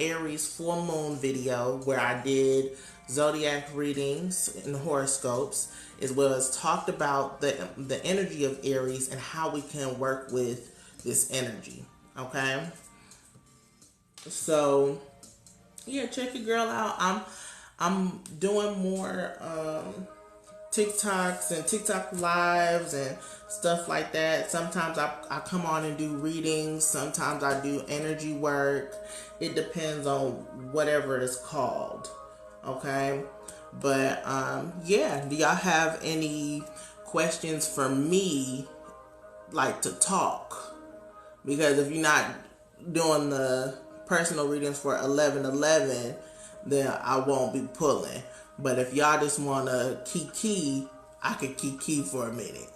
Aries full moon video where I did zodiac readings and horoscopes, as well as talked about the energy of Aries and how we can work with this energy. Okay, so yeah, check your girl out. I'm doing more TikToks and TikTok lives and stuff like that. Sometimes I come on and do readings. Sometimes I do energy work. It depends on whatever it's called. Okay? But, yeah. Do y'all have any questions for me, like, to talk? Because if you're not doing the personal readings for 11/11, then I won't be pulling. But if y'all just want to kiki, I could kiki for a minute.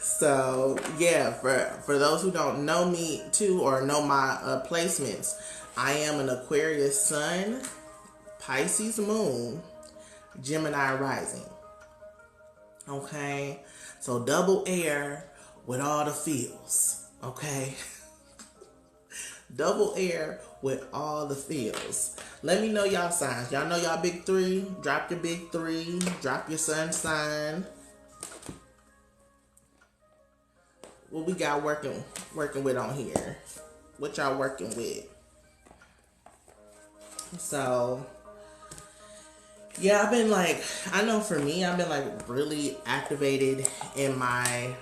So, yeah, for those who don't know me too or know my placements, I am an Aquarius sun, Pisces moon, Gemini rising. Okay, so double air with all the feels. Okay, double air with all the feels. Let me know y'all signs. Y'all know y'all big three. Drop your big three. Drop your sun sign. What we got working with on here? What y'all working with? So yeah, I've been like, I know for me, I've been like really activated in my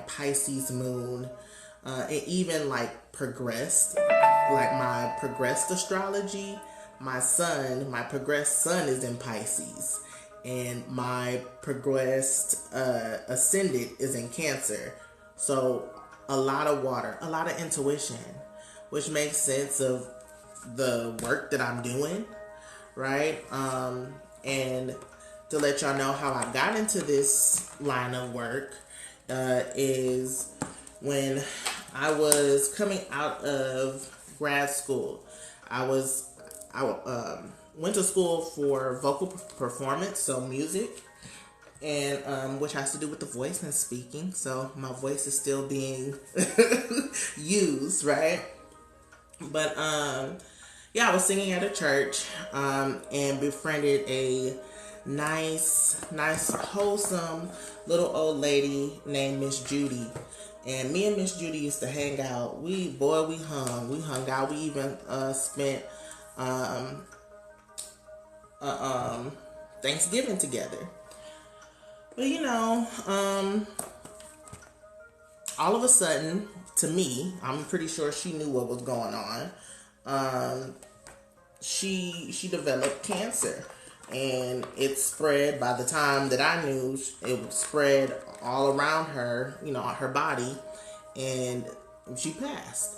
Pisces moon. It even like progressed, like my progressed astrology. My progressed sun is in Pisces, and my progressed ascendant is in Cancer. So a lot of water, a lot of intuition, which makes sense of the work that I'm doing, right? And to let y'all know how I got into this line of work is when I was coming out of grad school. I went to school for vocal performance, so music, and which has to do with the voice and speaking. So my voice is still being used, right? But yeah, I was singing at a church and befriended a nice, wholesome little old lady named Miss Judy. And me and Miss Judy used to hang out. We hung out. We even spent Thanksgiving together. But you know, all of a sudden, to me, I'm pretty sure she knew what was going on. She developed cancer, and it spread. By the time that I knew, it would spread all around her, you know, her body, and she passed.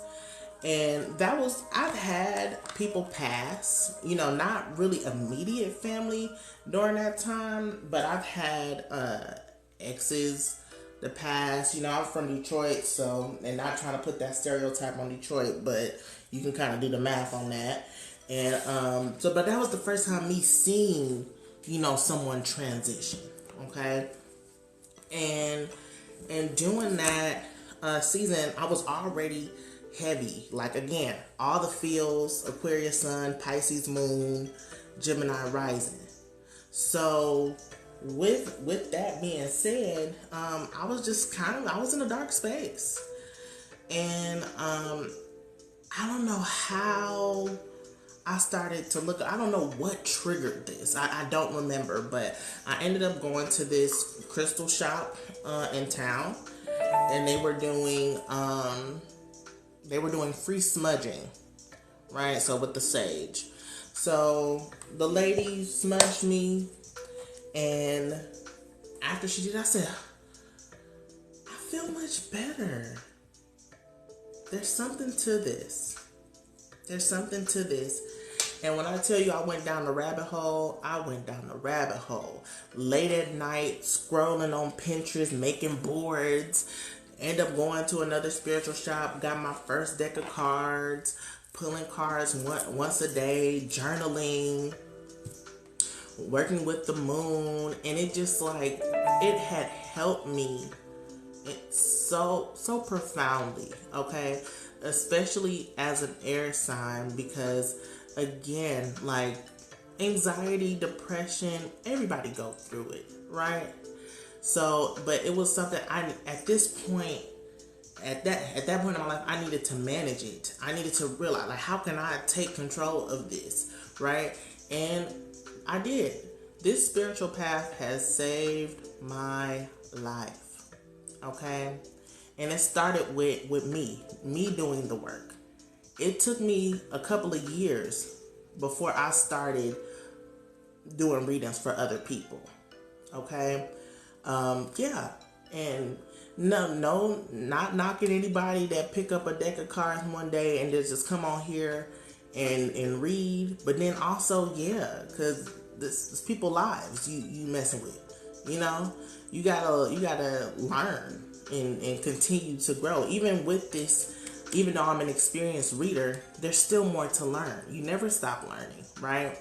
And that was, I've had people pass, you know, not really immediate family during that time, but I've had exes that pass. You know, I'm from Detroit, so, and not trying to put that stereotype on Detroit, but you can kind of do the math on that. And so, but that was the first time me seeing, you know, someone transition, okay? And doing that season, I was already heavy. Like, again, all the feels, Aquarius sun, Pisces moon, Gemini rising. So with that being said, I was just I was in a dark space. And I don't know how I started to look. I don't know what triggered this. I don't remember, but I ended up going to this crystal shop in town, and they were doing free smudging, right? So with the sage. So the lady smudged me, and after she did, I said, I feel much better. There's something to this. There's something to this. And when I tell you I went down the rabbit hole, I went down the rabbit hole. Late at night, scrolling on Pinterest, making boards. End up going to another spiritual shop, got my first deck of cards, pulling cards once a day, journaling, working with the moon. And it just like, it had helped me so profoundly, okay? Especially as an air sign, because again, like anxiety, depression, everybody go through it, right? So, but it was something at this point, at that point in my life, I needed to manage it. I needed to realize, like, how can I take control of this, right? And I did. This spiritual path has saved my life, okay? And it started with me doing the work. It took me a couple of years before I started doing readings for other people. Okay? Yeah. And no, not knocking anybody that pick up a deck of cards one day and just come on here and read. But then also, yeah, because this people lives you messing with. You know? You gotta learn and continue to grow. Even with this even though I'm an experienced reader, there's still more to learn. You never stop learning, right?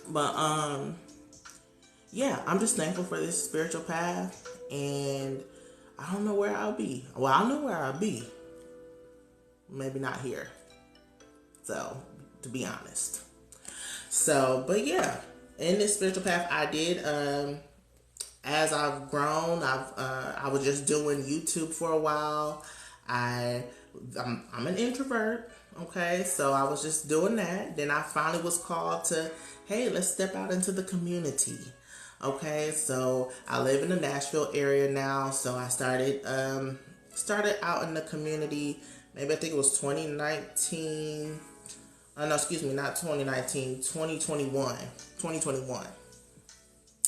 But yeah, I'm just thankful for this spiritual path, and I don't know where I'll be. Well, I know where I'll be. Maybe not here. So, to be honest. So, but yeah, in this spiritual path, I did. As I've grown, I was just doing YouTube for a while. I'm an introvert. Okay, so I was just doing that. Then I finally was called to, hey, let's step out into the community. Okay, so I live in the Nashville area now. So I started out in the community. Maybe I think it was 2019. No, excuse me, not 2019, 2021. 2021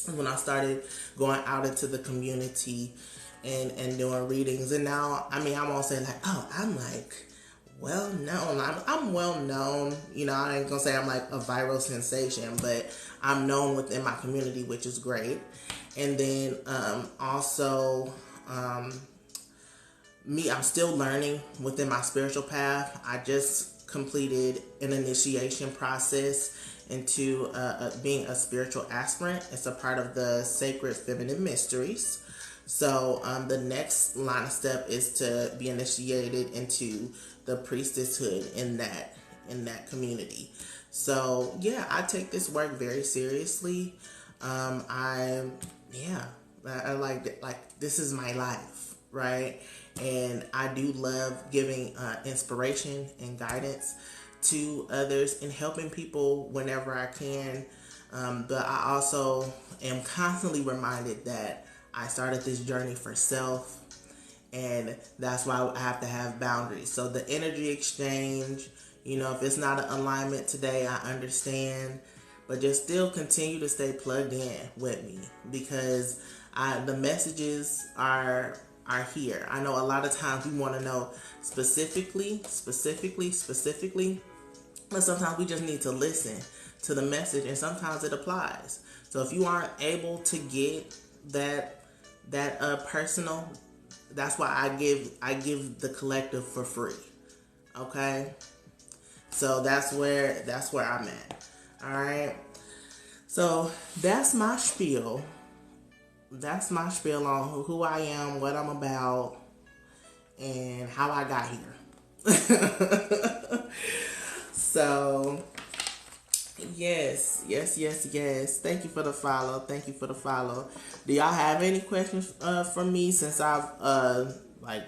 is when I started going out into the community and doing readings. And now, I mean, I won't say like, oh, I'm like well known. I'm well known. You know, I ain't gonna say I'm like a viral sensation, but I'm known within my community, which is great. And then also, I'm still learning within my spiritual path. I just completed an initiation process into being a spiritual aspirant. It's a part of the Sacred Feminine Mysteries. So the next line of step is to be initiated into the priestesshood in that community. So yeah, I take this work very seriously. I like this is my life, right? And I do love giving inspiration and guidance to others and helping people whenever I can. But I also am constantly reminded that I started this journey for self, and that's why I have to have boundaries. So the energy exchange, if it's not an alignment today, I understand, but just still continue to stay plugged in with me, because the messages are here. I know a lot of times we want to know specifically, but sometimes we just need to listen to the message, and sometimes it applies. So if you aren't able to get that personal, that's why I give the collective for free. Okay? So that's where I'm at. All right? So that's my spiel. That's my spiel on who I am, what I'm about, and how I got here. So, yes. Thank you for the follow. Do y'all have any questions for me, since I've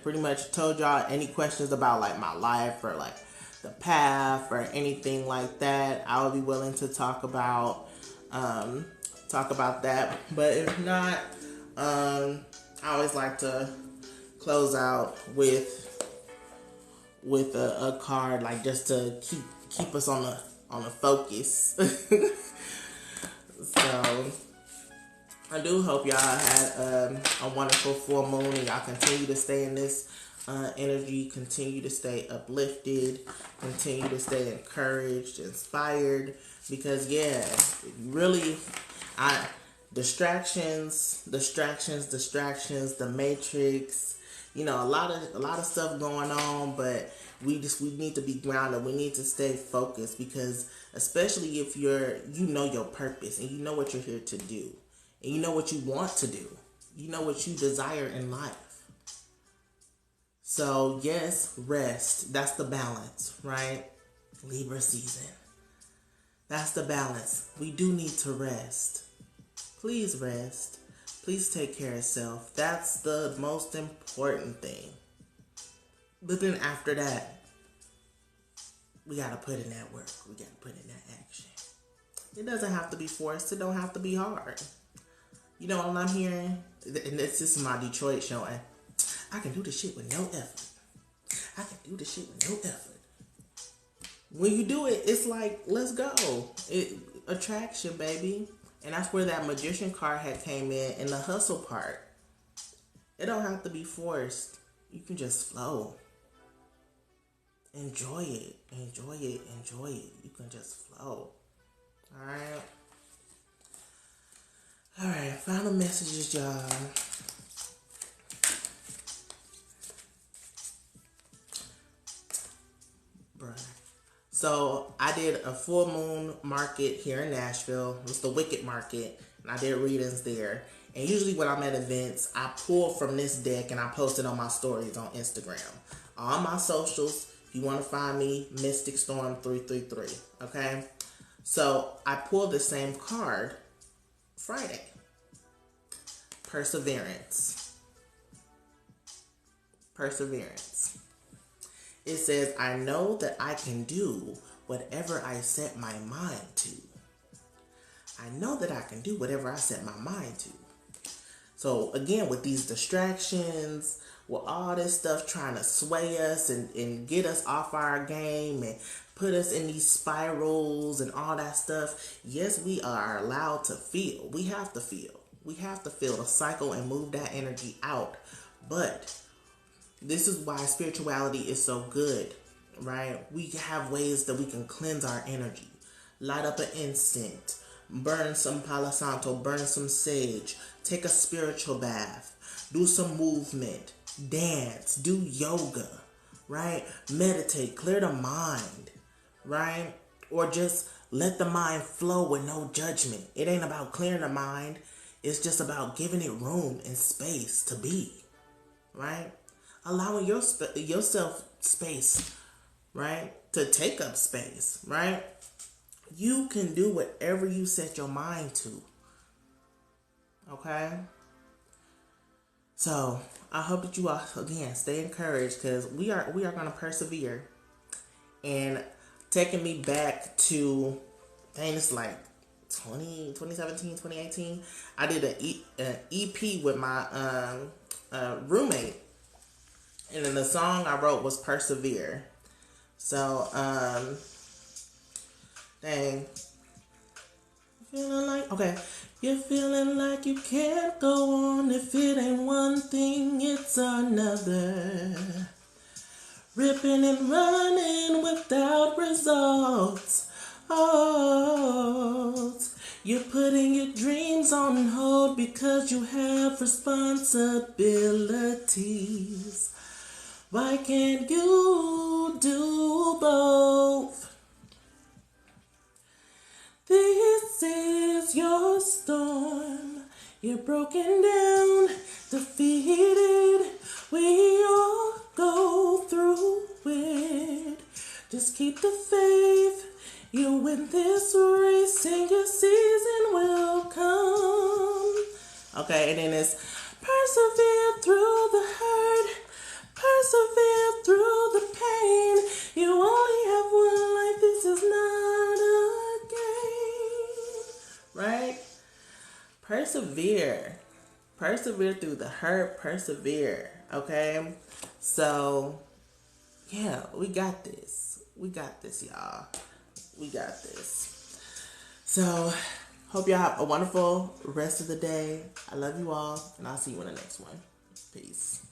pretty much told y'all any questions about like my life or like the path or anything like that? I would be willing to talk about that. But if not, I always like to close out with a card, like just to keep us on the focus. So I do hope y'all had a wonderful full moon, and y'all continue to stay in this energy, continue to stay uplifted, continue to stay encouraged, inspired, because really, distractions, the matrix, a lot of stuff going on, but we need to be grounded. We need to stay focused, because especially if you know your purpose, and you know what you're here to do, and you know what you want to do, you know what you desire in life. So yes, rest. That's the balance, right? Libra season. That's the balance. We do need to rest. Please rest. Please take care of self. That's the most important thing. But then after that, we got to put in that work. We got to put in that action. It doesn't have to be forced. It don't have to be hard. You know what I'm hearing? And this is my Detroit showing. I can do this shit with no effort. When you do it, it's like, let's go. Attraction, baby. And that's where that magician card had came in the hustle part. It don't have to be forced. You can just flow. Enjoy it. You can just flow. Alright, final messages, y'all. So I did a full moon market here in Nashville. It was the Wicked Market, and I did readings there. And usually when I'm at events, I pull from this deck and I post it on my stories on Instagram. All my socials, if you want to find me, Mystic Storm 333. Okay? So I pulled the same card Friday. Perseverance. Perseverance. It says, I know that I can do whatever I set my mind to. I know that I can do whatever I set my mind to. So again, with these distractions, with all this stuff trying to sway us and get us off our game and put us in these spirals and all that stuff, yes, we are allowed to feel. We have to feel. We have to feel the cycle and move that energy out. But this is why spirituality is so good, right? We have ways that we can cleanse our energy. Light up an incense, burn some Palo Santo, burn some sage, take a spiritual bath, do some movement, dance, do yoga, right? Meditate, clear the mind, right? Or just let the mind flow with no judgment. It ain't about clearing the mind. It's just about giving it room and space to be, right? Allowing yourself space, right? To take up space, right? You can do whatever you set your mind to. Okay? So, I hope that you all, again, stay encouraged because we are going to persevere. And taking me back to, I think it's like 2017, 2018, I did an EP with my roommate. And then the song I wrote was Persevere. So, dang. Feeling like, okay. You're feeling like you can't go on. If it ain't one thing, it's another. Ripping and running without results. Oh, you're putting your dreams on hold because you have responsibilities. Why can't you do both? This is your storm. You're broken down, defeated. We all go through it. Just keep the faith. You win this race and your season will come. Okay, and then it's persevere through the hurt. Persevere through the pain. You only have one life. This is not a game. Right? Persevere. Persevere through the hurt. Persevere. Okay? So, yeah, we got this. We got this, y'all. We got this. So, hope y'all have a wonderful rest of the day. I love you all, and I'll see you in the next one. Peace.